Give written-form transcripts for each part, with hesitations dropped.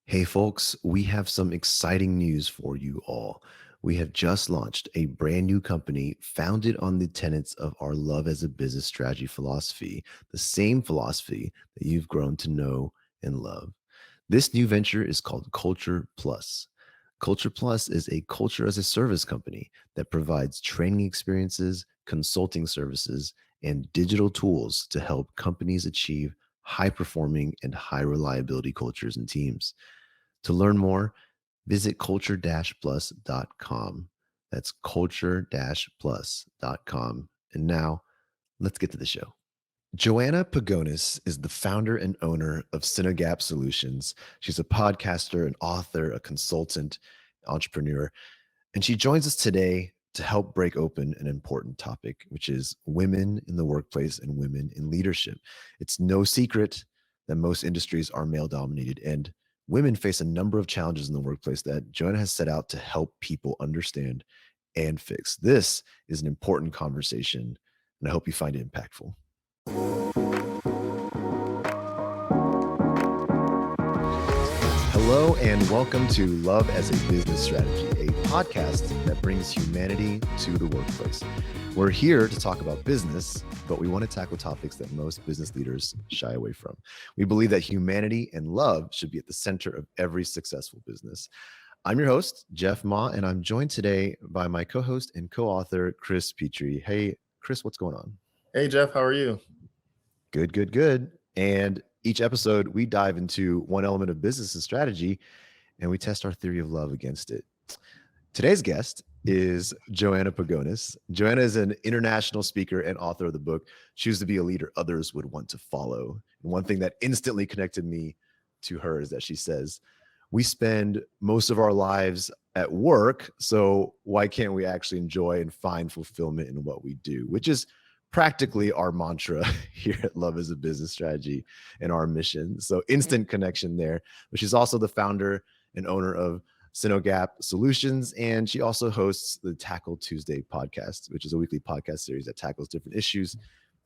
Hey folks, we have some exciting news for you all. We have just launched a brand new company founded on the tenets of our love as a business strategy philosophy, the same philosophy that you've grown to know and love. This new venture is called Culture Plus. Culture Plus is a culture as a service company that provides training experiences, consulting services, and digital tools to help companies achieve high performing and high reliability cultures and teams. To learn more, visit culture-plus.com. That's culture-plus.com. And now let's get to the show. Johanna Pagonis is the founder and owner of Sinogap Solutions. She's a podcaster, an author, a consultant, entrepreneur, and she joins us today to help break open an important topic, which is women in the workplace and women in leadership. It's no secret that most industries are male dominated, and women face a number of challenges in the workplace that Johanna has set out to help people understand and fix. This is an important conversation, and I hope you find it impactful. Hello, and welcome to Love as a Business Strategy, a podcast that brings humanity to the workplace. We're here to talk about business, but we want to tackle topics that most business leaders shy away from. We believe that humanity and love should be at the center of every successful business. I'm your host, Jeff Ma, and I'm joined today by my co-host and co-author, Chris Petrie. Hey, Chris, what's going on? Hey, Jeff, how are you? Good. And each episode, we dive into one element of business and strategy, and we test our theory of love against it. Today's guest is Johanna Pagonis. Johanna is an international speaker and author of the book, Choose to Be a Leader Others Would Want to Follow. And one thing that instantly connected me to her is that she says, we spend most of our lives at work, so why can't we actually enjoy and find fulfillment in what we do, which is practically our mantra here at Love as a Business Strategy and our mission. So instant connection there. But she's also the founder and owner of Sinogap Solutions, and she also hosts the Tackle Tuesday podcast, which is a weekly podcast series that tackles different issues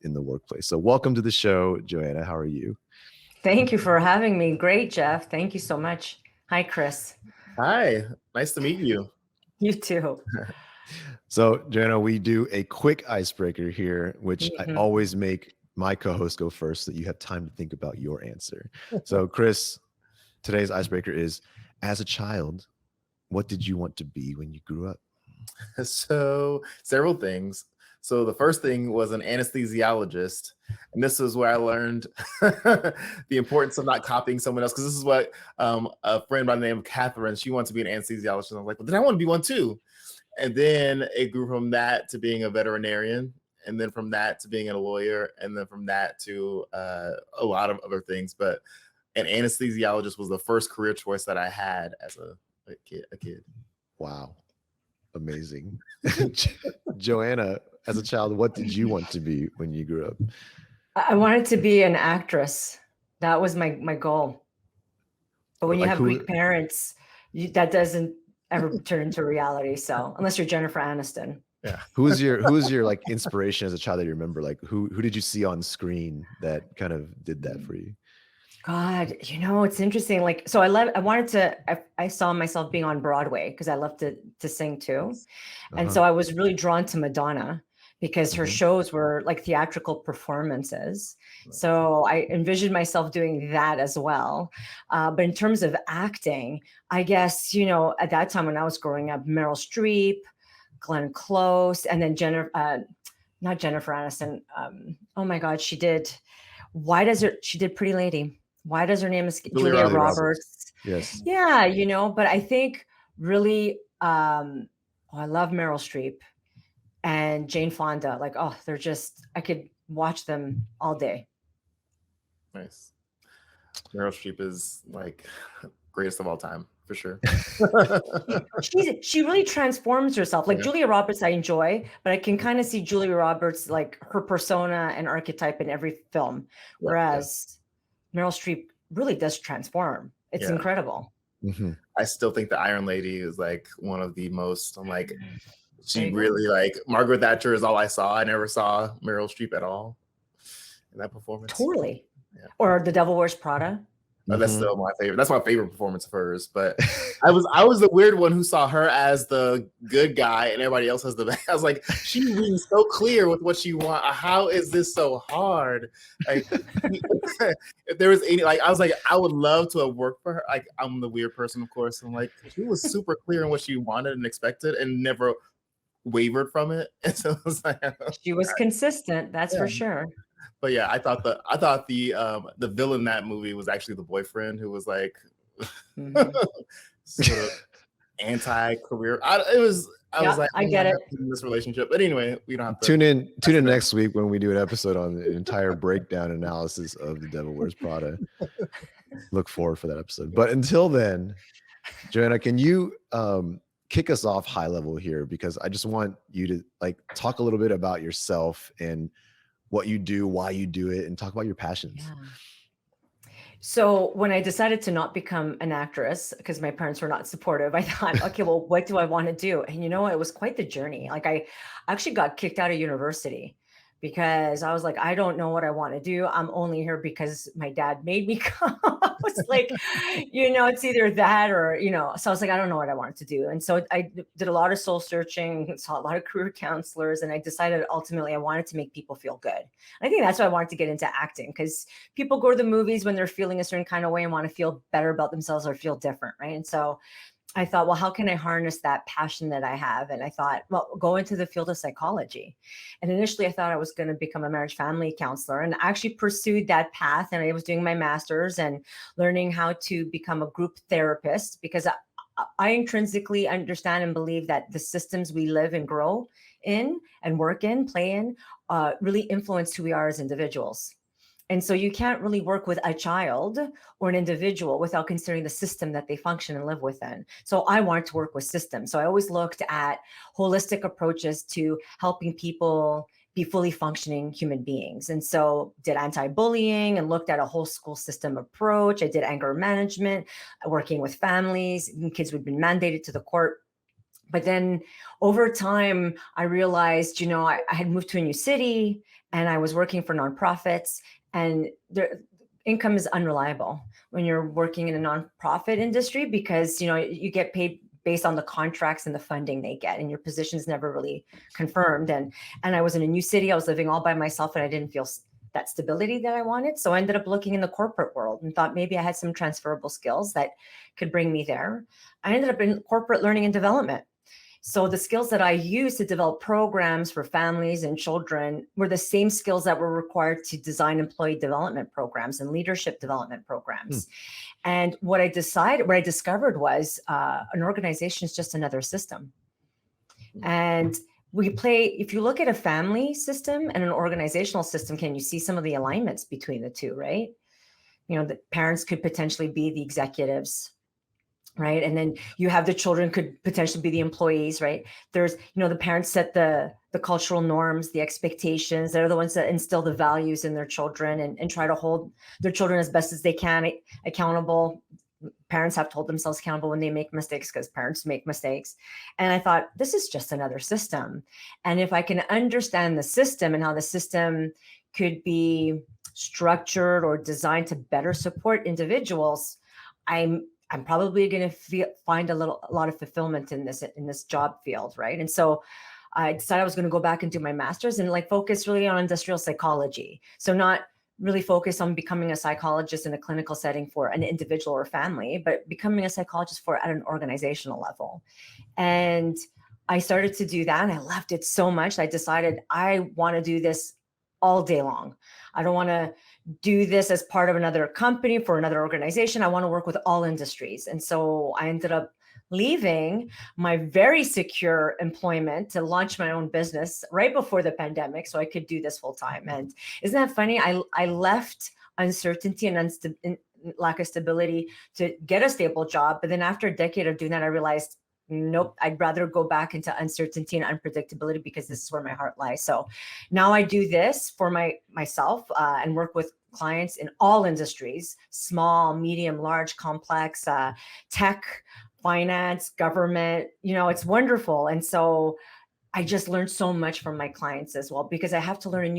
in the workplace. So welcome to the show, Johanna. How are you? Thank you for having me. Great, Jeff. Thank you so much. Hi, Chris. Hi, nice to meet you. You too. So, Johanna, we do a quick icebreaker here, which I always make my co-host go first so that you have time to think about your answer. So, Chris, today's icebreaker is, as a child, what did you want to be when you grew up? So, several things. So the first thing was an anesthesiologist. And this is where I learned the importance of not copying someone else. Because this is what a friend by the name of Catherine, she wanted to be an anesthesiologist. And I was like, well, then I want to be one too. And then it grew from that to being a veterinarian. And then from that to being a lawyer. And then from that to a lot of other things. But an anesthesiologist was the first career choice that I had as a kid. Wow. Amazing. Johanna, as a child, what did you want to be when you grew up? I wanted to be an actress. That was my goal. But when you have Greek parents, that doesn't ever turn into reality. So unless you're Jennifer Aniston. Yeah. Who was your like inspiration as a child that you remember? Like who did you see on screen that kind of did that for you? God, it's interesting. Like, so I saw myself being on Broadway because I love to sing too. And so I was really drawn to Madonna because her shows were like theatrical performances. So I envisioned myself doing that as well. But in terms of acting, I guess, at that time when I was growing up, Meryl Streep, Glenn Close, and then not Jennifer Aniston. Oh my God, she did Pretty Lady. Why does her name escape? Julia Roberts. Yes. Yeah, but I think really, I love Meryl Streep and Jane Fonda. Like, I could watch them all day. Nice. Meryl Streep is like greatest of all time, for sure. She really transforms herself. Like Julia Roberts, I enjoy, but I can kind of see Julia Roberts, like her persona and archetype in every film. Whereas Meryl Streep really does transform. It's incredible. Mm-hmm. I still think the Iron Lady is like one of the most, I'm like, she really like, Margaret Thatcher is all I saw. I never saw Meryl Streep at all in that performance. Totally. Yeah. Or The Devil Wears Prada. That's still my favorite. That's my favorite performance of hers. But I was the weird one who saw her as the good guy and everybody else as the bad. I was like, she's being so clear with what she wants. How is this so hard? Like, if there was any, like, I was like, I would love to have worked for her. Like, I'm the weird person, of course. I'm like, she was super clear in what she wanted and expected, and never wavered from it. And so it was like, She was consistent, that's for sure. But yeah, I thought the villain in that movie was actually the boyfriend, who was like sort of anti-career. I was like, I get it in this relationship. But anyway, we don't have to tune in next week when we do an episode on the entire breakdown analysis of The Devil Wears Prada. Look forward for that episode. But until then, Johanna, can you kick us off high level here, because I just want you to like talk a little bit about yourself and what you do, why you do it, and talk about your passions. Yeah. So when I decided to not become an actress because my parents were not supportive, I thought, okay, well, what do I want to do? And it was quite the journey. Like, I actually got kicked out of university because I was like, I don't know what I want to do. I'm only here because my dad made me come. I was like, it's either that or, so I was like, I don't know what I wanted to do. And so I did a lot of soul searching, saw a lot of career counselors, and I decided ultimately I wanted to make people feel good. I think that's why I wanted to get into acting, because people go to the movies when they're feeling a certain kind of way and want to feel better about themselves or feel different, right? And so I thought, well, how can I harness that passion that I have? And I thought, well, go into the field of psychology. And initially I thought I was going to become a marriage family counselor, and I actually pursued that path. And I was doing my master's and learning how to become a group therapist, because I intrinsically understand and believe that the systems we live and grow in and work in, play in, really influence who we are as individuals. And so you can't really work with a child or an individual without considering the system that they function and live within. So I wanted to work with systems. So I always looked at holistic approaches to helping people be fully functioning human beings. And so did anti-bullying and looked at a whole school system approach. I did anger management, working with families, and kids who'd been mandated to the court. But then over time, I realized, I had moved to a new city and I was working for nonprofits, and their income is unreliable when you're working in a nonprofit industry, because, you get paid based on the contracts and the funding they get, and your position is never really confirmed. And I was in a new city. I was living all by myself, and I didn't feel that stability that I wanted. So I ended up looking in the corporate world and thought maybe I had some transferable skills that could bring me there. I ended up in corporate learning and development. So the skills that I used to develop programs for families and children were the same skills that were required to design employee development programs and leadership development programs. And what I discovered was an organization is just another system. And if you look at a family system and an organizational system, can you see some of the alignments between the two, right? The parents could potentially be the executives, right? And then you have the children could potentially be the employees, right? There's, the parents set the cultural norms, the expectations. They're the ones that instill the values in their children and try to hold their children as best as they can accountable. Parents have to hold themselves accountable when they make mistakes, because parents make mistakes. And I thought, this is just another system. And if I can understand the system and how the system could be structured or designed to better support individuals, I'm probably going to find a lot of fulfillment in this job field, right? And so I decided I was going to go back and do my master's and focus really on industrial psychology. So not really focus on becoming a psychologist in a clinical setting for an individual or family, but becoming a psychologist at an organizational level. And I started to do that, and I loved it so much. I decided I want to do this all day long. I don't want to do this as part of another company for another organization. I want to work with all industries. And so I ended up leaving my very secure employment to launch my own business right before the pandemic, so I could do this full time. And isn't that funny? I left uncertainty and lack of stability to get a stable job. But then after a decade of doing that, I realized, nope, I'd rather go back into uncertainty and unpredictability, because this is where my heart lies. So now I do this for myself and work with clients in all industries: small, medium, large, complex, tech, finance, government. It's wonderful. And so I just learned so much from my clients as well, because I have to learn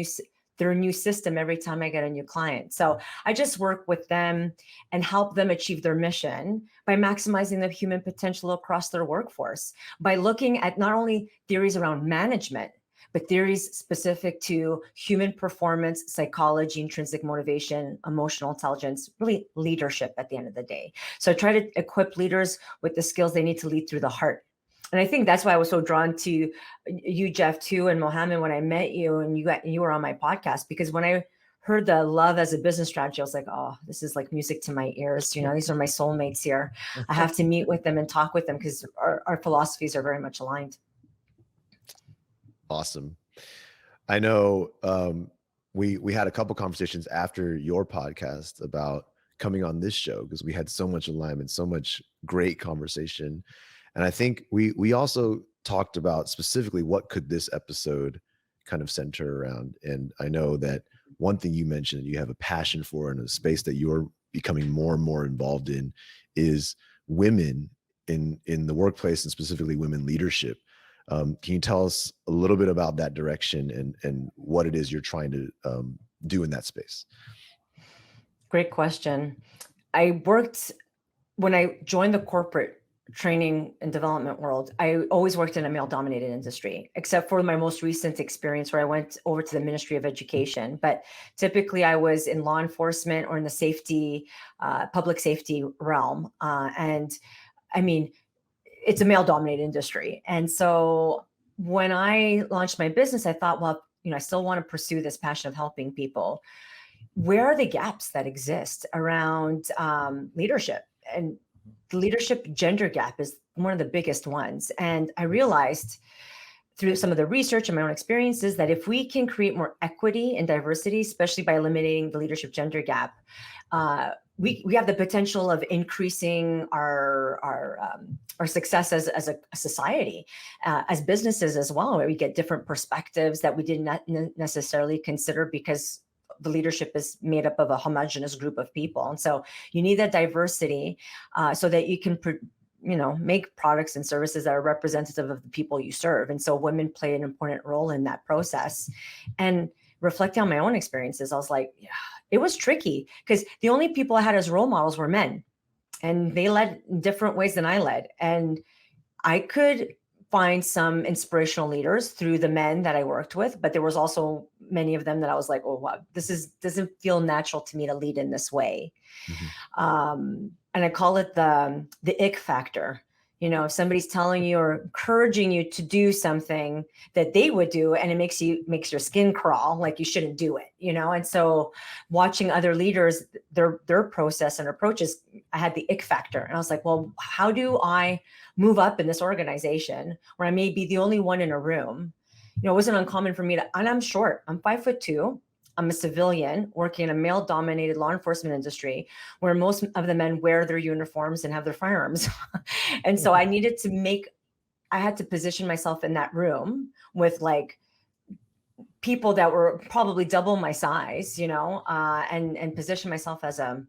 their new system every time I get a new client. So I just work with them and help them achieve their mission by maximizing the human potential across their workforce, by looking at not only theories around management, but theories specific to human performance, psychology, intrinsic motivation, emotional intelligence, really leadership at the end of the day. So I try to equip leaders with the skills they need to lead through the heart. And I think that's why I was so drawn to you, Jeff, too, and Mohammed, when I met you and you were on my podcast, because when I heard the love as a business strategy, I was like, oh, this is like music to my ears. You know, these are my soulmates here. I have to meet with them and talk with them because our philosophies are very much aligned. Awesome. I know we had a couple conversations after your podcast about coming on this show because we had so much alignment, so much great conversation. And I think we also talked about specifically what could this episode kind of center around. And I know that one thing you mentioned you have a passion for and a space that you're becoming more and more involved in is women in the workplace and specifically women leadership. Can you tell us a little bit about that direction and what it is you're trying to do in that space? Great question. When I joined the corporate training and development world, I always worked in a male-dominated industry, except for my most recent experience where I went over to the Ministry of Education. But typically I was in law enforcement or in the safety, public safety realm. And I mean, it's a male-dominated industry. And so when I launched my business, I thought, well, I still want to pursue this passion of helping people. Where are the gaps that exist around leadership? And the leadership gender gap is one of the biggest ones. And I realized through some of the research and my own experiences that if we can create more equity and diversity, especially by eliminating the leadership gender gap, we have the potential of increasing our success as a society, as businesses as well, where we get different perspectives that we did not necessarily consider because the leadership is made up of a homogenous group of people. And so you need that diversity so that you can make products and services that are representative of the people you serve. And so women play an important role in that process. And reflecting on my own experiences, I was like, yeah, it was tricky because the only people I had as role models were men, and they led in different ways than I led. And I could find some inspirational leaders through the men that I worked with, but there was also many of them that I was like, oh, wow, doesn't feel natural to me to lead in this way. Mm-hmm. And I call it the ick factor. If somebody's telling you or encouraging you to do something that they would do, and it makes your skin crawl, like you shouldn't do it, And so watching other leaders, their process and approaches, I had the ick factor. And I was like, well, how do I move up in this organization where I may be the only one in a room? It wasn't uncommon for me and I'm short, I'm 5'2". I'm a civilian working in a male-dominated law enforcement industry where most of the men wear their uniforms and have their firearms. And so I had to position myself in that room with like people that were probably double my size, and position myself as a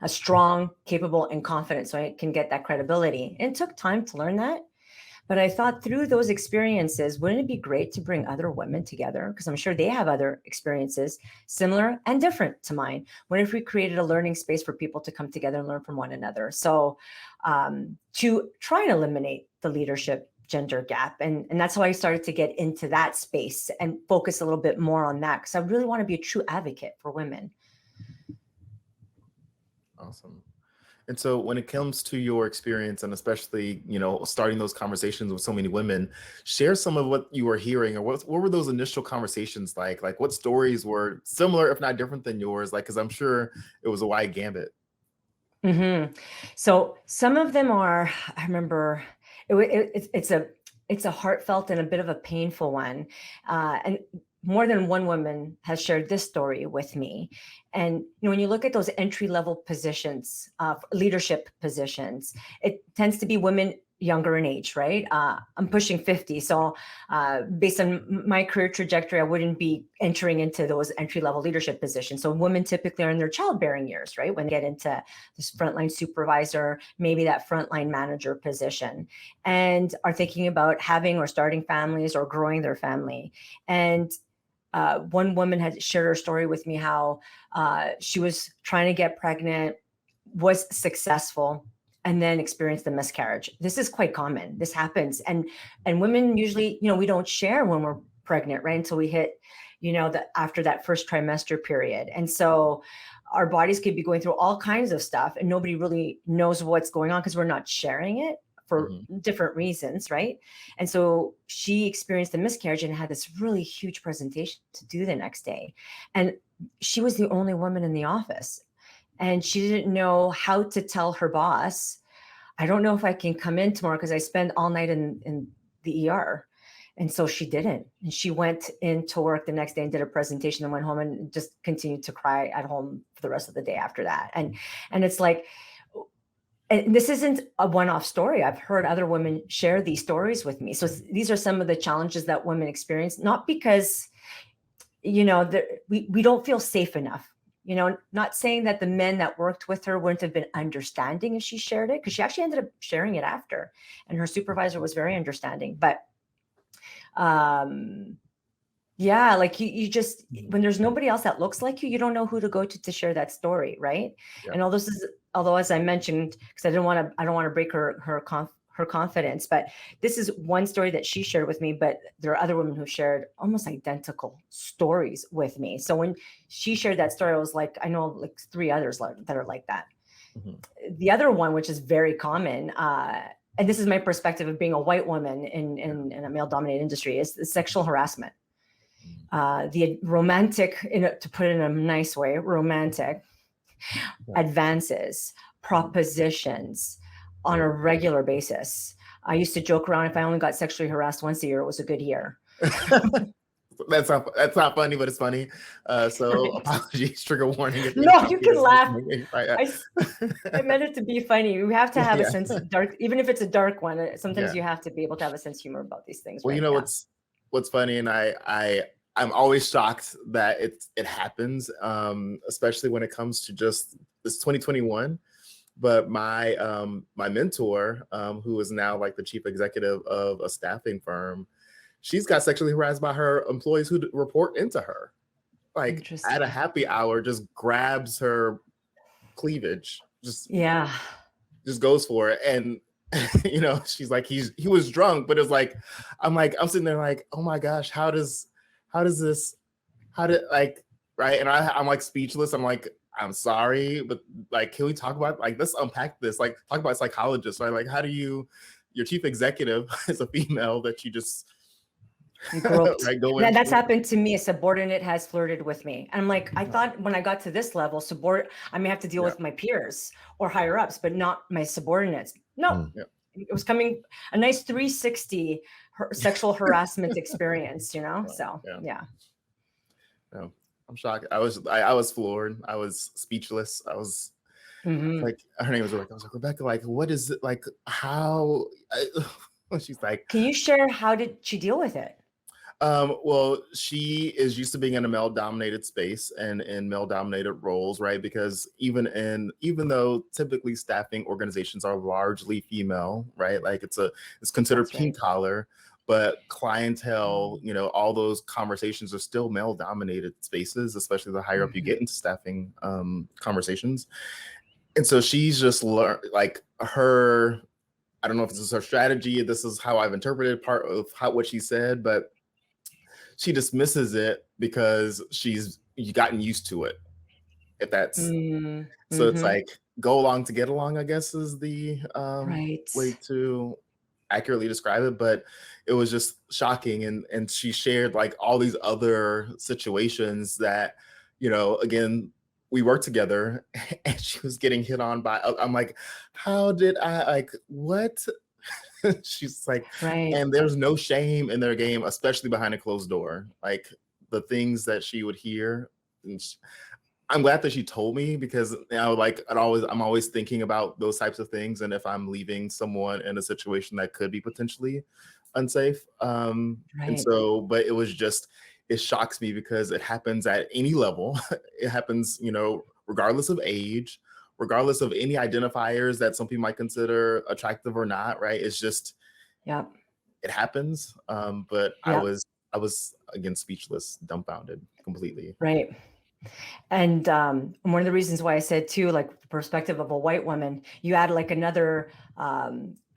strong, capable, and confident so I can get that credibility. And it took time to learn that. But I thought through those experiences, wouldn't it be great to bring other women together? Because I'm sure they have other experiences similar and different to mine. What if we created a learning space for people to come together and learn from one another? So to try and eliminate the leadership gender gap. And that's how I started to get into that space and focus a little bit more on that because I really want to be a true advocate for women. Awesome. And so when it comes to your experience and especially, starting those conversations with so many women, share some of what you were hearing or what were those initial conversations like? Like what stories were similar, if not different than yours? Like, because I'm sure it was a wide gambit. Mm-hmm. So some of them are, I remember it's a heartfelt and a bit of a painful one. And more than one woman has shared this story with me. And when you look at those entry-level positions, leadership positions, it tends to be women younger in age, right? I'm pushing 50. So based on my career trajectory, I wouldn't be entering into those entry-level leadership positions. So women typically are in their childbearing years, right? When they get into this frontline supervisor, maybe that frontline manager position, and are thinking about having or starting families or growing their family. And one woman had shared her story with me, how she was trying to get pregnant, was successful, and then experienced a miscarriage. This is quite common. This happens. And women usually, we don't share when we're pregnant, right? Until we hit, after that first trimester period. And so our bodies could be going through all kinds of stuff and nobody really knows what's going on because we're not sharing it for different reasons, right? And so she experienced a miscarriage and had this really huge presentation to do the next day. And she was the only woman in the office. And she didn't know how to tell her boss, I don't know if I can come in tomorrow because I spend all night in the ER. And so she didn't. And she went into work the next day and did a presentation and went home and just continued to cry at home for the rest of the day after that. And it's like, and this isn't a one-off story. I've heard other women share these stories with me. So these are some of the challenges that women experience, not because, we don't feel safe enough. Not saying that the men that worked with her wouldn't have been understanding if she shared it, because she actually ended up sharing it after. And her supervisor was very understanding. But yeah, like you just, when there's nobody else that looks like you don't know who to go to share that story, right? Yeah. And although as I mentioned, because I don't want to break her confidence, but this is one story that she shared with me, but there are other women who shared almost identical stories with me. So when she shared that story, I was like, I know like 3 others that are like that. Mm-hmm. The other one, which is very common, and this is my perspective of being a white woman in a male-dominated industry, is the sexual harassment. The romantic, to put it in a nice way, romantic advances, propositions on a regular basis. I used to joke around, if I only got sexually harassed once a year, it was a good year. That's not funny, but it's funny. So apologies, trigger warning. No, you can laugh. I meant it to be funny. You have to have a sense of dark, even if it's a dark one. Sometimes you have to be able to have a sense of humor about these things. Well, right? What's funny, and I'm always shocked that it happens, especially when it comes to just this 2021. But my mentor, who is now like the chief executive of a staffing firm, she's got sexually harassed by her employees who report into her. Like at a happy hour, just grabs her cleavage, just goes for it. And she's like, he was drunk, but it's like, I'm sitting there like, oh my gosh, how did right? And I'm like speechless. I'm like, I'm sorry, but like, can we talk about, like, let's unpack this, like talk about psychologists, right? Like, how do your chief executive is a female that you just right, that's happened to me. A subordinate has flirted with me. And I'm like, I thought when I got to this level, I may have to deal with my peers or higher ups, but not my subordinates. No, it was coming a nice 360 sexual harassment experience, So yeah. No, I'm shocked. I was floored. I was speechless. I was like, her name was Rebecca. I was like, Rebecca, like, what is it? Like, how? She's like, can you share, how did she deal with it? Well, she is used to being in a male-dominated space and in male-dominated roles, right? Because even though typically staffing organizations are largely female, right? Like it's considered pink collar, but clientele, all those conversations are still male-dominated spaces, especially the higher up you get into staffing conversations. And so she's just learned, like, her, I don't know if this is her strategy, this is how I've interpreted part of what she said, but she dismisses it because she's gotten used to it. If that's so, it's like, go along to get along, I guess, is the way to accurately describe it. But it was just shocking, and she shared like all these other situations that, again, we worked together, and she was getting hit on by. I'm like, how did I, like, what? She's like, and there's no shame in their game, especially behind a closed door. Like the things that she would hear. And I'm glad that she told me, because now, like, I'm always thinking about those types of things, and if I'm leaving someone in a situation that could be potentially unsafe. And so, but it was just, it shocks me because it happens at any level. It happens, regardless of age, regardless of any identifiers that some people might consider attractive or not, right? It's just, it happens. But I was I was again speechless, dumbfounded completely. Right. And one of the reasons why I said too, like the perspective of a white woman, you add like another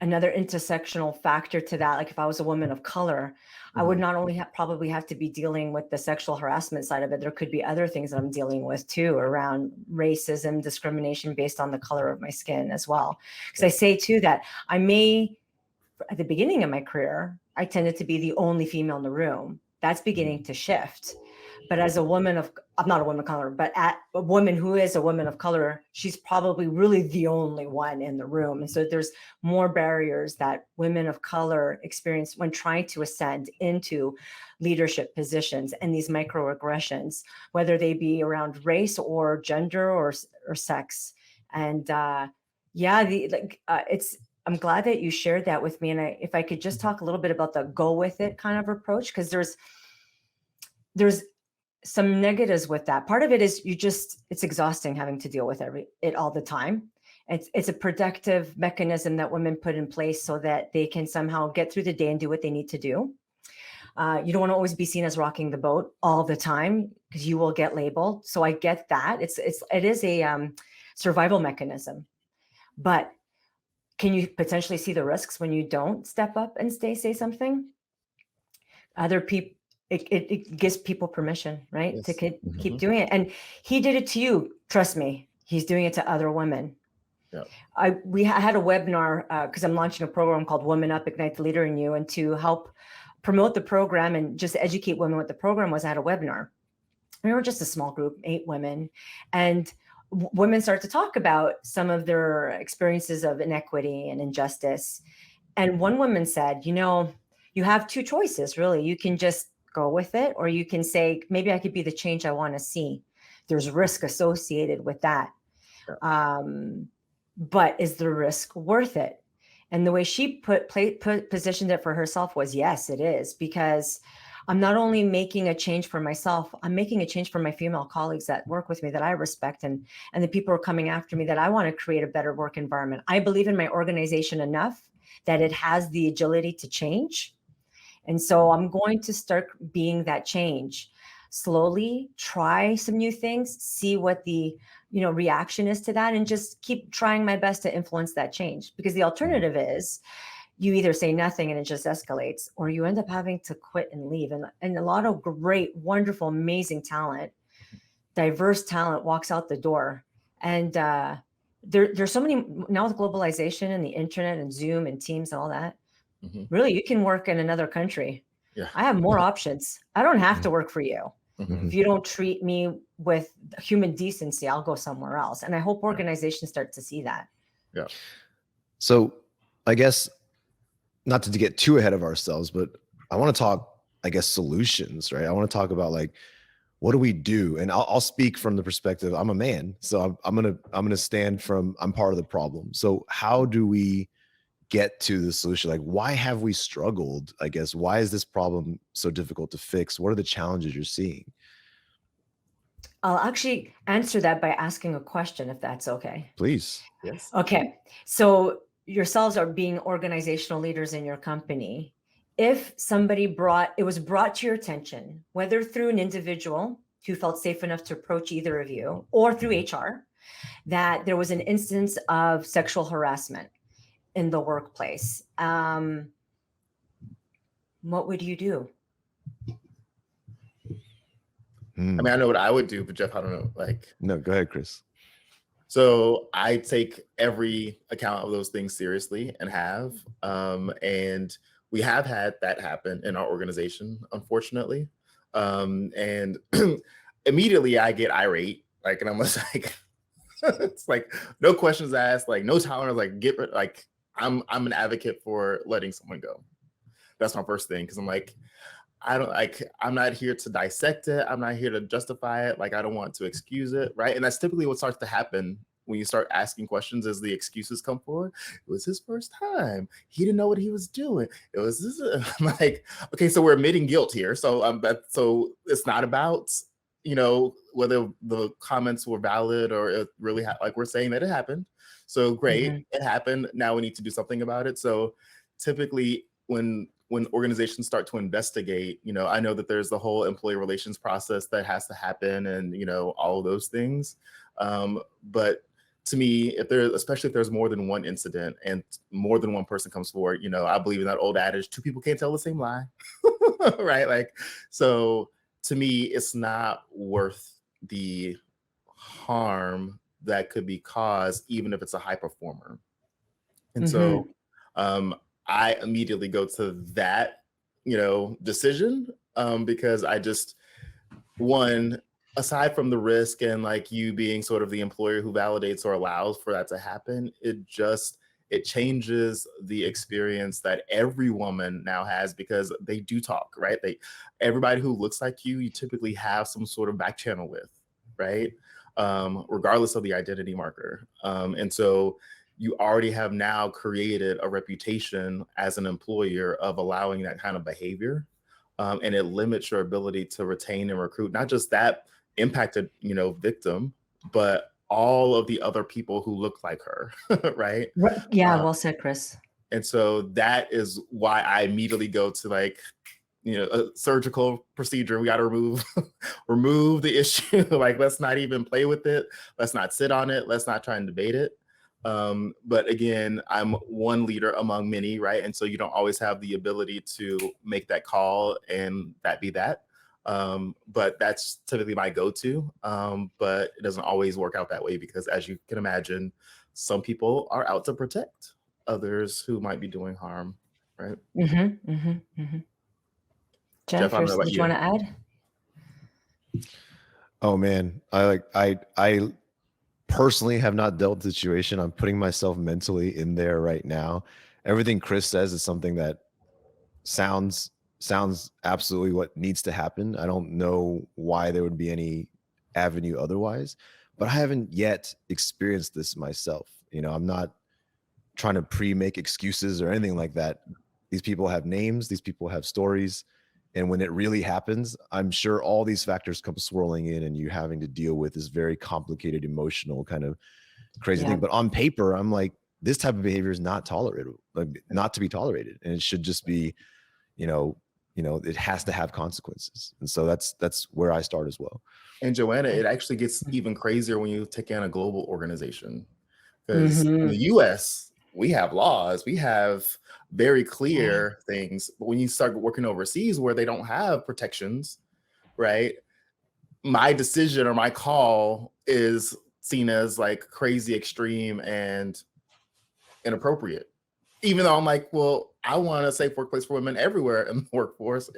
intersectional factor to that. Like if I was a woman of color, I would not only probably have to be dealing with the sexual harassment side of it. There could be other things that I'm dealing with too around racism, discrimination based on the color of my skin as well. Because I say too that I may, at the beginning of my career, I tended to be the only female in the room. That's beginning to shift. But as a woman of, I'm not a woman of color, but at a woman who is a woman of color, she's probably really the only one in the room. And so there's more barriers that women of color experience when trying to ascend into leadership positions, and these microaggressions, whether they be around race or gender or sex. And I'm glad that you shared that with me. And if I could just talk a little bit about the go with it kind of approach, because there's some negatives with that. Part of it is it's exhausting having to deal with it all the time. It's a protective mechanism that women put in place so that they can somehow get through the day and do what they need to do. You don't want to always be seen as rocking the boat all the time because you will get labeled. So I get that. It is a survival mechanism, but can you potentially see the risks when you don't step up and say something? Other people, it gives people permission, right? Yes. To keep doing it. And he did it to you. Trust me, he's doing it to other women. Yeah. I had a webinar because I'm launching a program called Woman Up, Ignite the Leader in You. And to help promote the program and just educate women what the program was, I had a webinar. We were just a small group, 8 women. And women start to talk about some of their experiences of inequity and injustice. And one woman said, you have 2 choices, really. You can just go with it, or you can say, maybe I could be the change I want to see. There's risk associated with that. Yeah. But is the risk worth it? And the way she positioned it for herself was, yes, it is, because I'm not only making a change for myself, I'm making a change for my female colleagues that work with me, that I respect, and the people who are coming after me, that I want to create a better work environment. I believe in my organization enough that it has the agility to change. And so I'm going to start being that change. Slowly try some new things, see what the reaction is to that, and just keep trying my best to influence that change. Because the alternative is you either say nothing and it just escalates, or you end up having to quit and leave. And a lot of great, wonderful, amazing talent, diverse talent walks out the door. And there's so many now with globalization and the internet and Zoom and Teams and all that. Really, you can work in another country. Yeah. I have more options. I don't have to work for you. Mhm. If you don't treat me with human decency, I'll go somewhere else. And I hope organizations start to see that. Yeah. So I guess, not to get too ahead of ourselves, but I want to talk, I guess, solutions, right? I want to talk about like, what do we do? And I'll speak from the perspective, I'm a man, so I'm gonna stand from, I'm part of the problem. So how do we get to the solution? Like, why have we struggled? I guess, why is this problem so difficult to fix? What are the challenges you're seeing? I'll actually answer that by asking a question, if that's okay. Please. Yes. Okay. So yourselves are being organizational leaders in your company. If somebody was brought to your attention, whether through an individual who felt safe enough to approach either of you, or through HR, that there was an instance of sexual harassment in the workplace, what would you do? I mean, I know what I would do, but Jeff, I don't know. No, go ahead, Chris. So I take every account of those things seriously and have. And we have had that happen in our organization, unfortunately. And immediately I get irate, and I'm just like, it's like no questions asked, no tolerance, I'm an advocate for letting someone go. That's my first thing, because I'm like, I'm not here to dissect it. I'm not here to justify it. I don't want to excuse it, right? And that's typically what starts to happen when you start asking questions, as the excuses come forward. It was his first time. He didn't know what he was doing. It was this. I'm like, okay, so we're admitting guilt here. So so it's not about whether the comments were valid or it really we're saying that it happened. So great, It happened. Now we need to do something about it. So typically, when when organizations start to investigate, I know that there's the whole employee relations process that has to happen, and all of those things. But to me, especially if there's more than one incident and more than one person comes forward, I believe in that old adage, two people can't tell the same lie, right? Like, so to me, it's not worth the harm that could be caused, even if it's a high performer. And so I immediately go to that, decision, because I just, one, aside from the risk and like you being sort of the employer who validates or allows for that to happen, it changes the experience that every woman now has, because they do talk, right? Everybody who looks like you typically have some sort of back channel with, right? Regardless of the identity marker. And so you already have now created a reputation as an employer of allowing that kind of behavior. And it limits your ability to retain and recruit, not just that impacted, victim, but all of the other people who look like her, right? Yeah, well said, Chris. And so that is why I immediately go to like, a surgical procedure. We got to remove the issue. Like, let's not even play with it. Let's not sit on it. Let's not try and debate it. But again, I'm one leader among many, right? And so you don't always have the ability to make that call and that be that. But that's typically my go-to. But it doesn't always work out that way, because as you can imagine, some people are out to protect others who might be doing harm, right? Jeff, did you want to add? Oh man, I personally have not dealt with the situation. I'm putting myself mentally in there right now. Everything Chris says is something that sounds absolutely what needs to happen. I don't know why there would be any avenue otherwise, but I haven't yet experienced this myself. I'm not trying to pre-make excuses or anything like that. These people have names, these people have stories. And when it really happens, I'm sure all these factors come swirling in, and you having to deal with this very complicated, emotional kind of crazy thing. But on paper, I'm like, this type of behavior is not tolerable, like not to be tolerated. And it should just be, it has to have consequences. And so that's where I start as well. And Johanna, it actually gets even crazier when you take in a global organization, because in the US, we have laws, we have very clear things. But when you start working overseas where they don't have protections, right? My decision or my call is seen as like crazy, extreme, and inappropriate. Even though I'm like, well, I want a safe workplace for women everywhere in the workforce,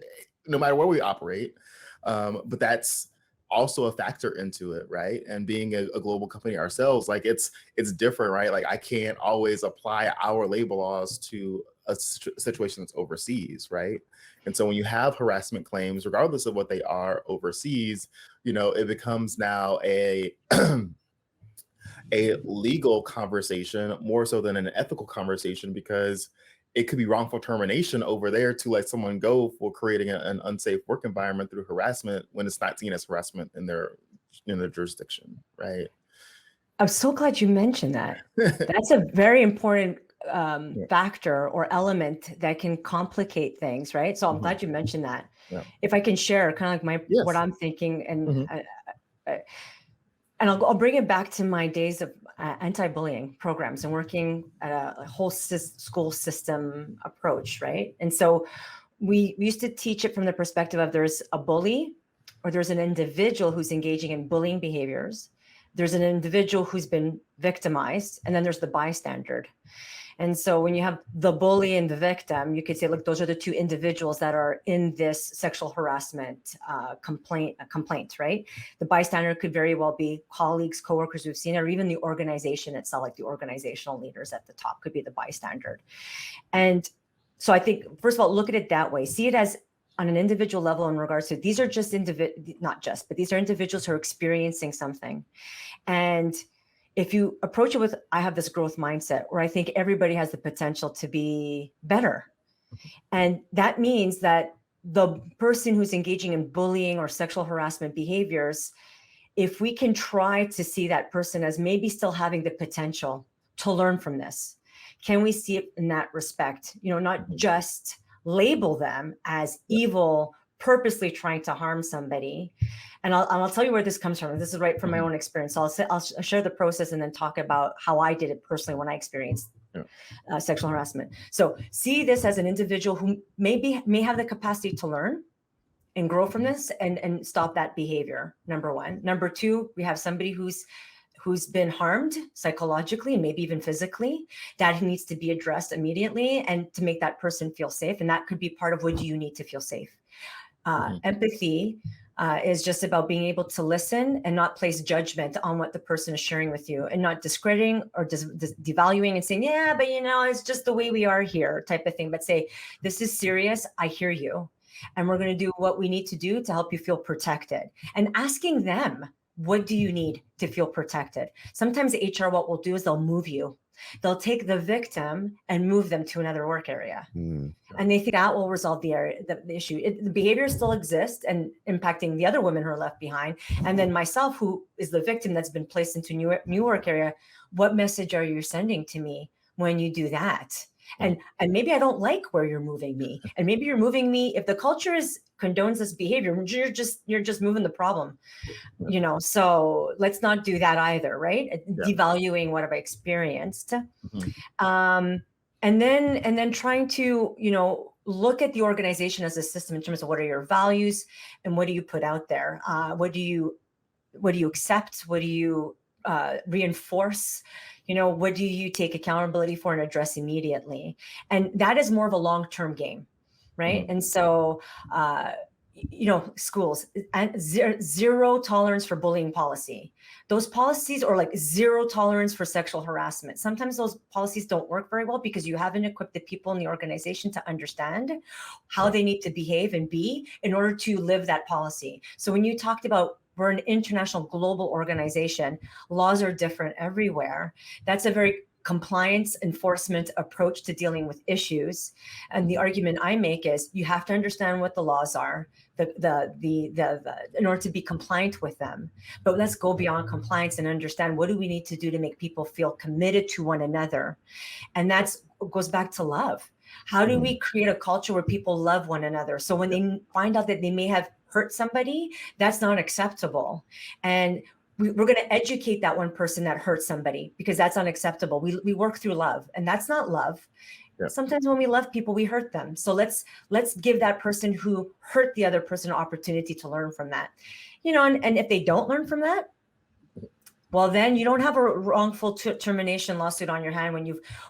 no matter where we operate. But that's also a factor into it, right? And being a global company ourselves, like it's different, right? Like I can't always apply our labor laws to a situation that's overseas, right? And so when you have harassment claims, regardless of what they are overseas, it becomes now a legal conversation more so than an ethical conversation, because it could be wrongful termination over there to let someone go for creating an unsafe work environment through harassment when it's not seen as harassment in their jurisdiction, right? I'm so glad you mentioned that. That's a very important factor or element that can complicate things, right? So I'm glad you mentioned that. Yeah. If I can share kind of like what I'm thinking, and and I'll bring it back to my days of anti-bullying programs and working at a whole school system approach, right? And so we used to teach it from the perspective of there's a bully, or there's an individual who's engaging in bullying behaviors. There's an individual who's been victimized, and then there's the bystander. And so when you have the bully and the victim, you could say, look, those are the two individuals that are in this sexual harassment complaint, right? The bystander could very well be colleagues, coworkers we've seen, or even the organization itself, like the organizational leaders at the top could be the bystander. And so I think, first of all, look at it that way. See it as on an individual level in regards to these are just but these are individuals who are experiencing something. And if you approach it with, I have this growth mindset where I think everybody has the potential to be better. And that means that the person who's engaging in bullying or sexual harassment behaviors, if we can try to see that person as maybe still having the potential to learn from this, can we see it in that respect? Not just label them as evil, purposely trying to harm somebody. And I'll tell you where this comes from. This is right from my own experience. So I'll share the process and then talk about how I did it personally when I experienced sexual harassment. So see this as an individual who may have the capacity to learn and grow from this and stop that behavior. Number one. Number two, we have somebody who's been harmed psychologically and maybe even physically, that needs to be addressed immediately and to make that person feel safe. And that could be part of what do you need to feel safe. Empathy is just about being able to listen and not place judgment on what the person is sharing with you, and not discrediting or devaluing and saying, yeah, but it's just the way we are here type of thing. But say, this is serious. I hear you. And we're going to do what we need to do to help you feel protected. And asking them, what do you need to feel protected? Sometimes HR, what we'll do is they'll move you. They'll take the victim and move them to another work area. And they think that will resolve the issue. The behavior still exists and impacting the other women who are left behind. And then myself, who is the victim that's been placed into new work area, what message are you sending to me when you do that? And maybe I don't like where you're moving me. And maybe you're moving me, if the culture condones this behavior, you're just moving the problem, so let's not do that either, right? Devaluing what I've experienced. And then trying to, look at the organization as a system in terms of what are your values and what do you put out there? What do you accept? What do you reinforce? What do you take accountability for and address immediately? And that is more of a long-term game, right? And so, schools and zero tolerance for bullying policy. Those policies are like zero tolerance for sexual harassment. Sometimes those policies don't work very well because you haven't equipped the people in the organization to understand how they need to behave and be in order to live that policy. So when you talked about we're an international global organization, laws are different everywhere. That's a very compliance enforcement approach to dealing with issues. And the argument I make is you have to understand what the laws are, in order to be compliant with them. But let's go beyond compliance and understand what do we need to do to make people feel committed to one another. And that goes back to love. How do we create a culture where people love one another? So when they find out that they may have hurt somebody, that's not acceptable. And we're going to educate that one person that hurt somebody because that's unacceptable. We work through love, and that's not love. Sometimes when we love people, we hurt them. So let's give that person who hurt the other person an opportunity to learn from that. And if they don't learn from that, well, then you don't have a wrongful termination lawsuit on your hand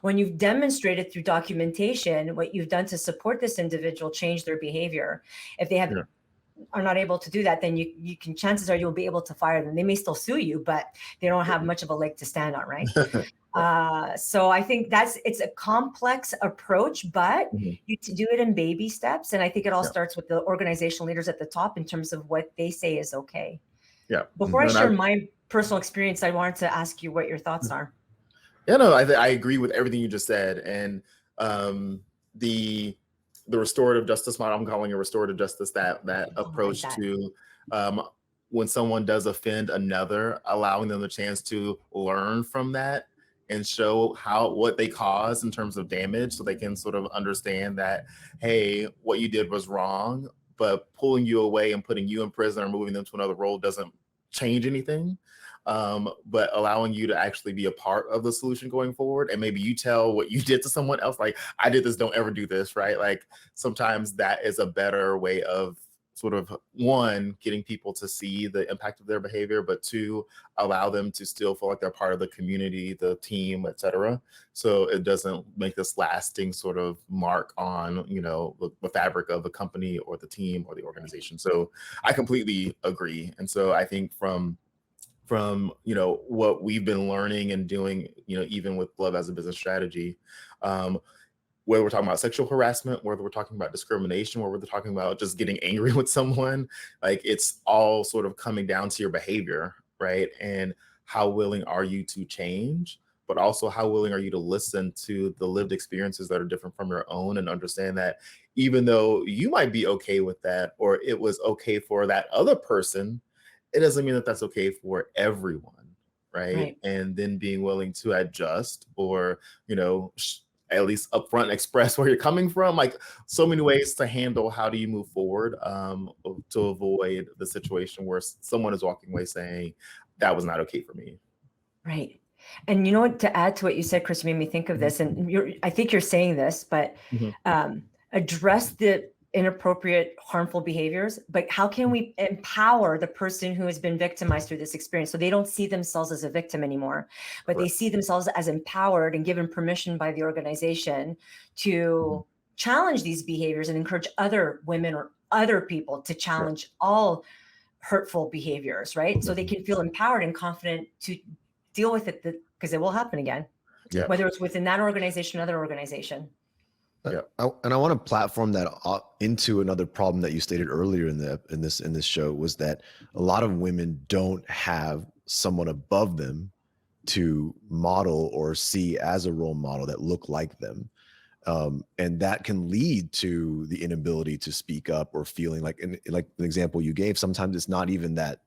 when you've demonstrated through documentation what you've done to support this individual change their behavior. If they are not able to do that, then you can, chances are you'll be able to fire them. They may still sue you, but they don't have much of a leg to stand on, right? So I think it's a complex approach, but you do it in baby steps. And I think it all starts with the organizational leaders at the top in terms of what they say is okay. Before I share my personal experience, I wanted to ask you what your thoughts are. I agree with everything you just said. And the restorative justice model, I'm calling it restorative justice, that approach to when someone does offend another, allowing them the chance to learn from that and show what they caused in terms of damage, so they can sort of understand that, hey, what you did was wrong, but pulling you away and putting you in prison or moving them to another role doesn't change anything. But allowing you to actually be a part of the solution going forward. And maybe you tell what you did to someone else, like, I did this, don't ever do this, right? Like sometimes that is a better way of sort of, one, getting people to see the impact of their behavior, but two, allow them to still feel like they're part of the community, the team, et cetera. So it doesn't make this lasting sort of mark on, the fabric of the company or the team or the organization. So I completely agree. And so I think from what we've been learning and doing, even with Love as a Business Strategy, whether we're talking about sexual harassment, whether we're talking about discrimination, whether we're talking about just getting angry with someone, like it's all sort of coming down to your behavior, right? And how willing are you to change, but also how willing are you to listen to the lived experiences that are different from your own and understand that even though you might be okay with that, or it was okay for that other person, it doesn't mean that that's okay for everyone, right? And then being willing to adjust or, at least upfront express where you're coming from. Like so many ways to handle how do you move forward to avoid the situation where someone is walking away saying that was not okay for me. Right. And you know what, to add to what you said, Chris, you made me think of this, and I think you're saying this, but address the inappropriate, harmful behaviors, but how can we empower the person who has been victimized through this experience so they don't see themselves as a victim anymore, but they see themselves as empowered and given permission by the organization to challenge these behaviors and encourage other women or other people to challenge all hurtful behaviors, right? So they can feel empowered and confident to deal with it, because it will happen again, whether it's within that organization or another organization. And I want to platform that into another problem that you stated earlier in this show, was that a lot of women don't have someone above them to model or see as a role model that look like them. And that can lead to the inability to speak up, or feeling like the example you gave, sometimes it's not even that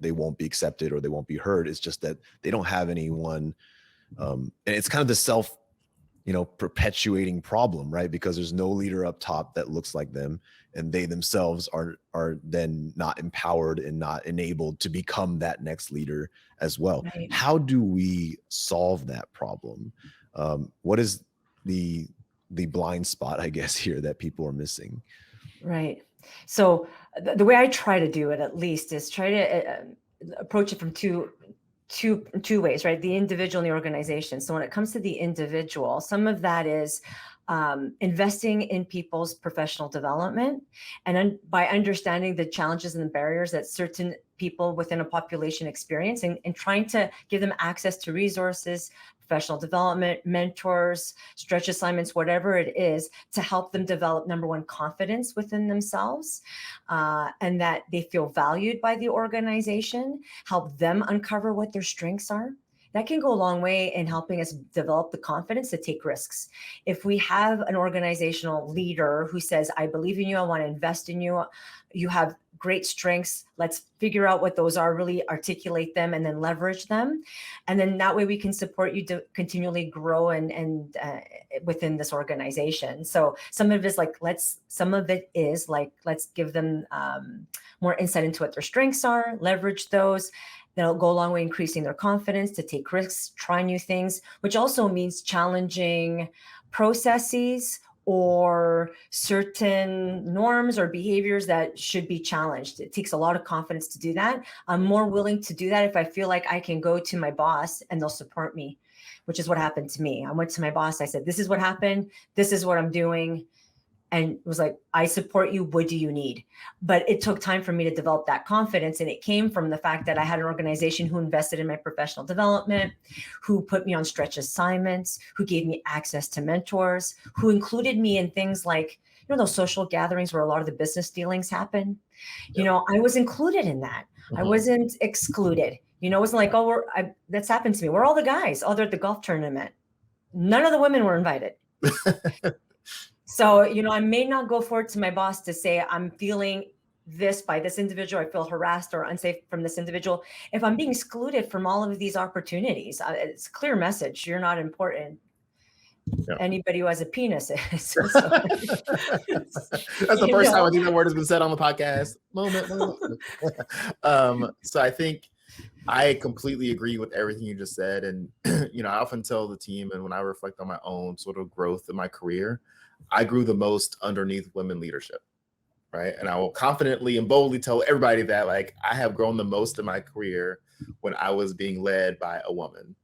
they won't be accepted or they won't be heard. It's just that they don't have anyone. And it's kind of the perpetuating problem, right? Because there's no leader up top that looks like them, and they themselves are then not empowered and not enabled to become that next leader as well. Right. How do we solve that problem? What is the blind spot, I guess, here that people are missing? Right. So the way I try to do it, at least, is try to approach it from two ways, right? The individual and the organization. So when it comes to the individual, some of that is investing in people's professional development, and by understanding the challenges and the barriers that certain people within a population experience, and trying to give them access to resources, professional development, mentors, stretch assignments, whatever it is, to help them develop, number one, confidence within themselves, and that they feel valued by the organization, help them uncover what their strengths are. That can go a long way in helping us develop the confidence to take risks. If we have an organizational leader who says, I believe in you, I want to invest in you, you have great strengths, let's figure out what those are, really articulate them, and then leverage them. And then that way we can support you to continually grow and within this organization. So some of it is like, let's give them more insight into what their strengths are, leverage those. That'll go a long way increasing their confidence to take risks, try new things, which also means challenging processes or certain norms or behaviors that should be challenged. It takes a lot of confidence to do that. I'm more willing to do that if I feel like I can go to my boss and they'll support me, which is what happened to me. I went to my boss. I said, this is what happened. This is what I'm doing. And it was like, I support you. What do you need? But it took time for me to develop that confidence. And it came from the fact that I had an organization who invested in my professional development, who put me on stretch assignments, who gave me access to mentors, who included me in things like, those social gatherings where a lot of the business dealings happen. I was included in that. I wasn't excluded. It wasn't like, that's happened to me. We're all the guys. Oh, they're at the golf tournament. None of the women were invited. So, I may not go forward to my boss to say, I'm feeling this by this individual, I feel harassed or unsafe from this individual. If I'm being excluded from all of these opportunities, it's a clear message. You're not important. Yeah. Anybody who has a penis is. So, that's the first time I think that word has been said on the podcast. Moment. So I think I completely agree with everything you just said. And, I often tell the team, and when I reflect on my own sort of growth in my career, I grew the most underneath women leadership, right? And I will confidently and boldly tell everybody that, like, I have grown the most in my career when I was being led by a woman.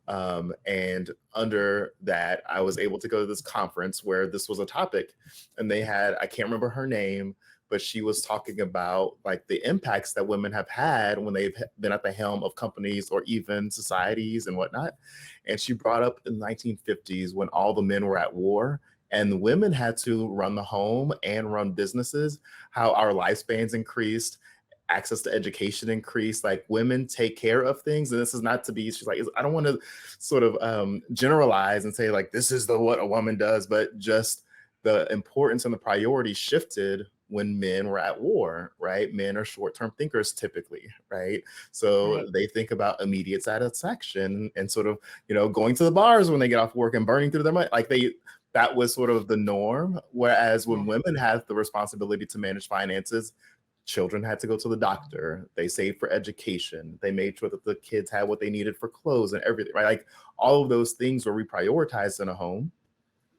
And under that, I was able to go to this conference where this was a topic, and they had, I can't remember her name, but she was talking about like the impacts that women have had when they've been at the helm of companies or even societies and whatnot. And she brought up in the 1950s when all the men were at war and the women had to run the home and run businesses, how our lifespans increased, access to education increased, like women take care of things. And this is not to be, she's like, I don't want to sort of generalize and say like, this is what a woman does, but just the importance and the priority shifted when men were at war, right? Men are short-term thinkers typically, right? So Right. they think about immediate satisfaction and sort of, going to the bars when they get off work and burning through their money. Like that was sort of the norm. Whereas when Yeah. women had the responsibility to manage finances, children had to go to the doctor. They saved for education. They made sure that the kids had what they needed for clothes and everything, right? Like all of those things were reprioritized in a home.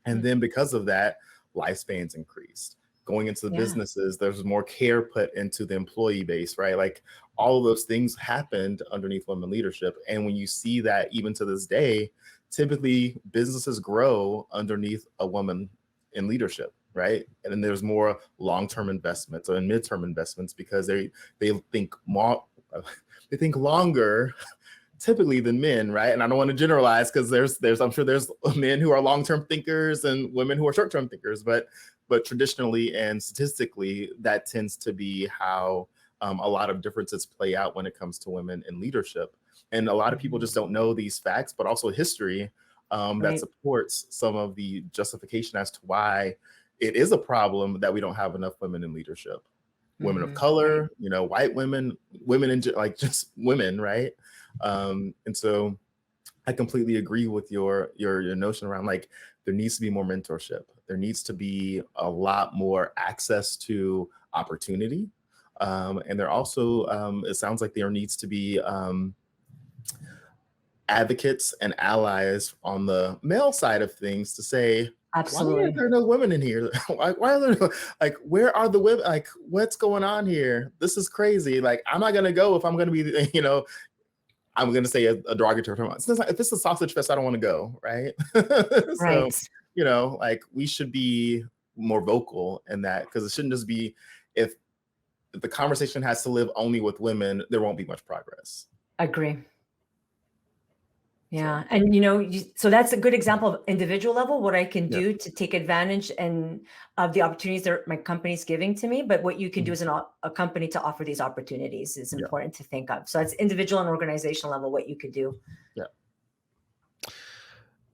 And then because of that, lifespans increased. Going into the Yeah. businesses, there's more care put into the employee base, right? Like all of those things happened underneath women leadership. And when you see that even to this day, typically businesses grow underneath a woman in leadership, right? And then there's more long-term investments and midterm investments because they think more, they think longer typically than men, right? And I don't want to generalize because there's I'm sure there's men who are long-term thinkers and women who are short-term thinkers, but traditionally and statistically, that tends to be how a lot of differences play out when it comes to women in leadership. And a lot of people just don't know these facts, but also history that Right. supports some of the justification as to why it is a problem that we don't have enough women in leadership. Women of Right. color, white women in like just women, right? And so I completely agree with your notion around like there needs to be more mentorship. There needs to be a lot more access to opportunity. And there also, it sounds like there needs to be advocates and allies on the male side of things to say, why Absolutely. are there no women in here? why are there no, like, where are the women? Like, what's going on here? This is crazy. Like, I'm not going to go if I'm going to be, I'm going to say a derogatory term. It's not, if it's a sausage fest, I don't want to go, right? So, Right. like we should be more vocal in that because it shouldn't just be if the conversation has to live only with women, there won't be much progress. Agree. Yeah. And so that's a good example of individual level, what I can Yeah. do to take advantage and of the opportunities that my company's giving to me. But what you can do as a company to offer these opportunities is important to think of. So it's individual and organizational level, what you could do. Yeah.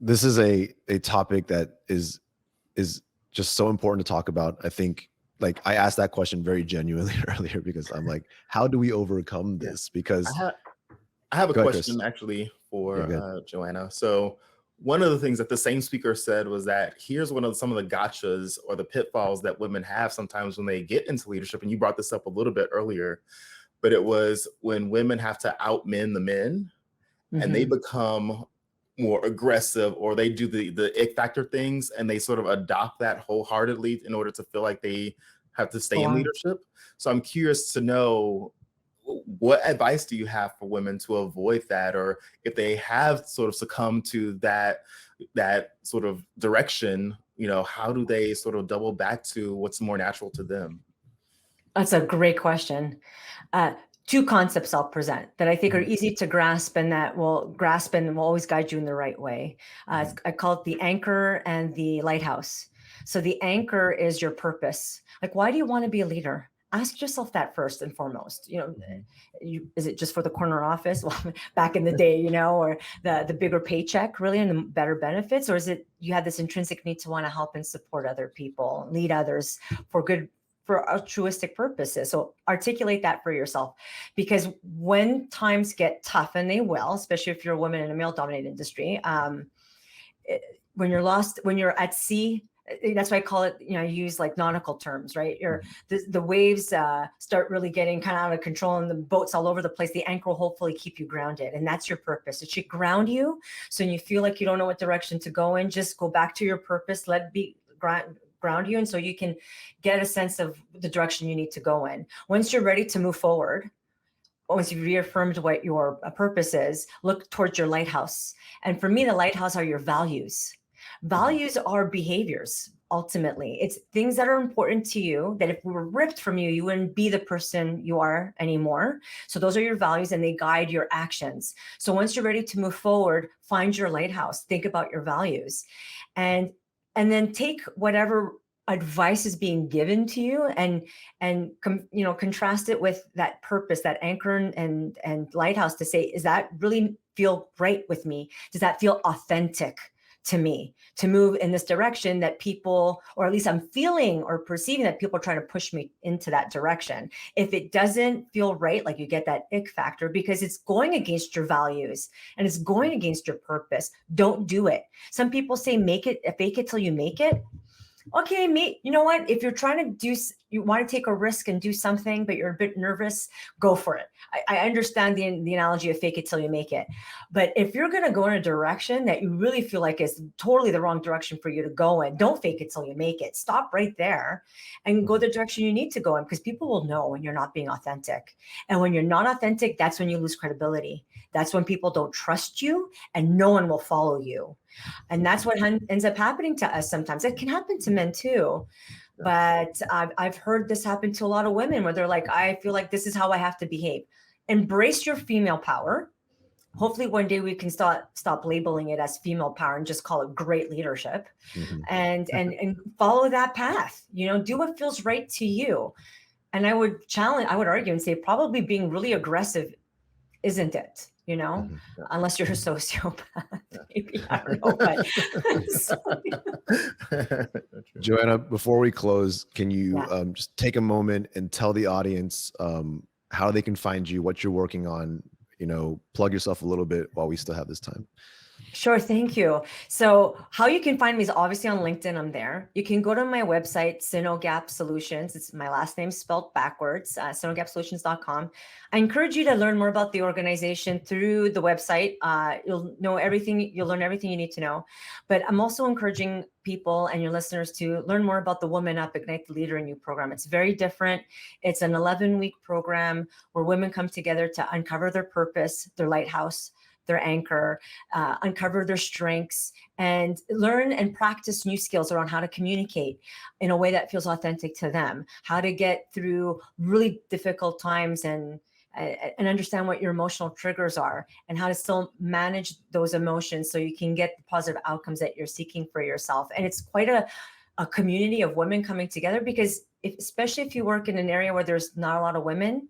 This is a topic that is just so important to talk about. I think like I asked that question very genuinely earlier because I'm like, how do we overcome this? Because I have a Go ahead, question Chris. actually for Yeah, Johanna. So one of the things that the same speaker said was that here's some of the gotchas or the pitfalls that women have sometimes when they get into leadership. And you brought this up a little bit earlier, but it was when women have to outmen the men and they become more aggressive or they do the ick factor things and they sort of adopt that wholeheartedly in order to feel like they have to stay in leadership. So I'm curious to know, what advice do you have for women to avoid that, or if they have sort of succumbed to that sort of direction, how do they sort of double back to what's more natural to them? That's a great question. Two concepts I'll present that I think are easy to grasp and that will always guide you in the right way. I call it the anchor and the lighthouse. So the anchor is your purpose. Like, why do you want to be a leader? Ask yourself that first and foremost. Is it just for the corner office? Well, back in the day, or the bigger paycheck, really, and the better benefits, or is it you have this intrinsic need to want to help and support other people, lead others for altruistic purposes? So articulate that for yourself, because when times get tough, and they will, especially if you're a woman in a male-dominated industry, when you're at sea. That's why I call it, I use like nautical terms, right? The waves start really getting kind of out of control and the boat's all over the place. The anchor will hopefully keep you grounded. And that's your purpose. It should ground you. So when you feel like you don't know what direction to go in, just go back to your purpose, let it be ground you. And so you can get a sense of the direction you need to go in. Once you're ready to move forward, once you've reaffirmed what your purpose is, look towards your lighthouse. And for me, the lighthouse are your values. Values are behaviors. Ultimately, it's things that are important to you that if we were ripped from you, you wouldn't be the person you are anymore. So those are your values and they guide your actions. So once you're ready to move forward, find your lighthouse, think about your values, and then take whatever advice is being given to you and contrast it with that purpose, that anchor and lighthouse, to say, is that really feel right with me? Does that feel authentic to me to move in this direction that people, or at least I'm feeling or perceiving that people are trying to push me into that direction. If it doesn't feel right, like you get that ick factor because it's going against your values and it's going against your purpose, don't do it. Some people say fake it till you make it. Okay, you know what? If you're trying to you want to take a risk and do something, but you're a bit nervous, go for it. I understand the analogy of fake it till you make it. But if you're going to go in a direction that you really feel like is totally the wrong direction for you to go in, don't fake it till you make it. Stop right there and go the direction you need to go in, because people will know when you're not being authentic. And when you're not authentic, that's when you lose credibility. That's when people don't trust you and no one will follow you. And that's what ends up happening to us sometimes. It can happen to men too. But I've heard this happen to a lot of women where they're like, I feel like this is how I have to behave. Embrace your female power. Hopefully one day we can stop labeling it as female power and just call it great leadership. And follow that path. Do what feels right to you. And I would argue and say probably being really aggressive isn't it, unless you're a sociopath. Maybe, I don't know. But Johanna, before we close, can you just take a moment and tell the audience how they can find you, what you're working on, plug yourself a little bit while we still have this time. Sure. Thank you. So how you can find me is obviously on LinkedIn. I'm there. You can go to my website, Sinogap Solutions. It's my last name spelled backwards, sinogapsolutions.com. I encourage you to learn more about the organization through the website. You'll learn everything you need to know. But I'm also encouraging people and your listeners to learn more about the Woman Up, Ignite the Leader in You program. It's very different. It's an 11-week program where women come together to uncover their purpose, their lighthouse, their anchor, uncover their strengths, and learn and practice new skills around how to communicate in a way that feels authentic to them, how to get through really difficult times and understand what your emotional triggers are and how to still manage those emotions so you can get the positive outcomes that you're seeking for yourself. And it's quite a community of women coming together, because especially if you work in an area where there's not a lot of women,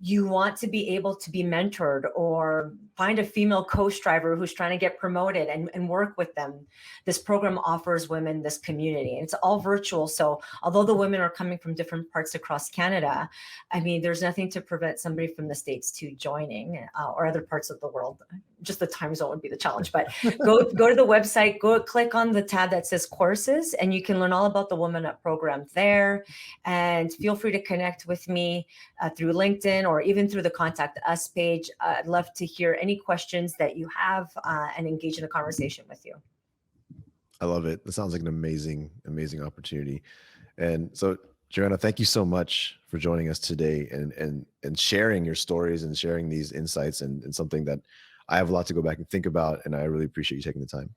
you want to be able to be mentored or find a female coach driver who's trying to get promoted and work with them. This program offers women this community, and it's all virtual. So although the women are coming from different parts across Canada, I mean, there's nothing to prevent somebody from the States to joining or other parts of the world. Just the time zone would be the challenge, but go to the website, click on the tab that says courses, and you can learn all about the Woman Up program there. And feel free to connect with me through LinkedIn or even through the Contact Us page. I'd love to hear any questions that you have and engage in a conversation with you. I love it. It sounds like an amazing, amazing opportunity. And so, Johanna, thank you so much for joining us today and sharing your stories and sharing these insights and something that I have a lot to go back and think about. And I really appreciate you taking the time.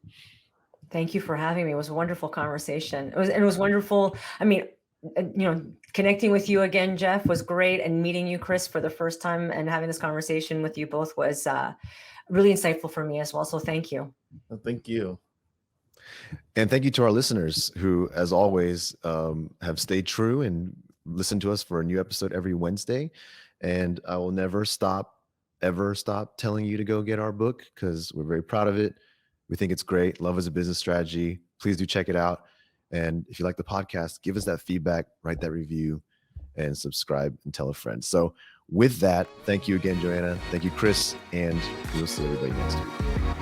Thank you for having me. It was a wonderful conversation. It was wonderful. I mean, connecting with you again, Jeff, was great. And meeting you, Chris, for the first time and having this conversation with you both was really insightful for me as well. So thank you. Well, thank you. And thank you to our listeners who, as always, have stayed true and listened to us for a new episode every Wednesday. And I will never ever stop telling you to go get our book, because we're very proud of it. We think it's great. Love is a Business Strategy. Please do check it out. And if you like the podcast, give us that feedback, write that review, and subscribe and tell a friend. So with that, thank you again, Johanna. Thank you, Chris. And we'll see everybody next week.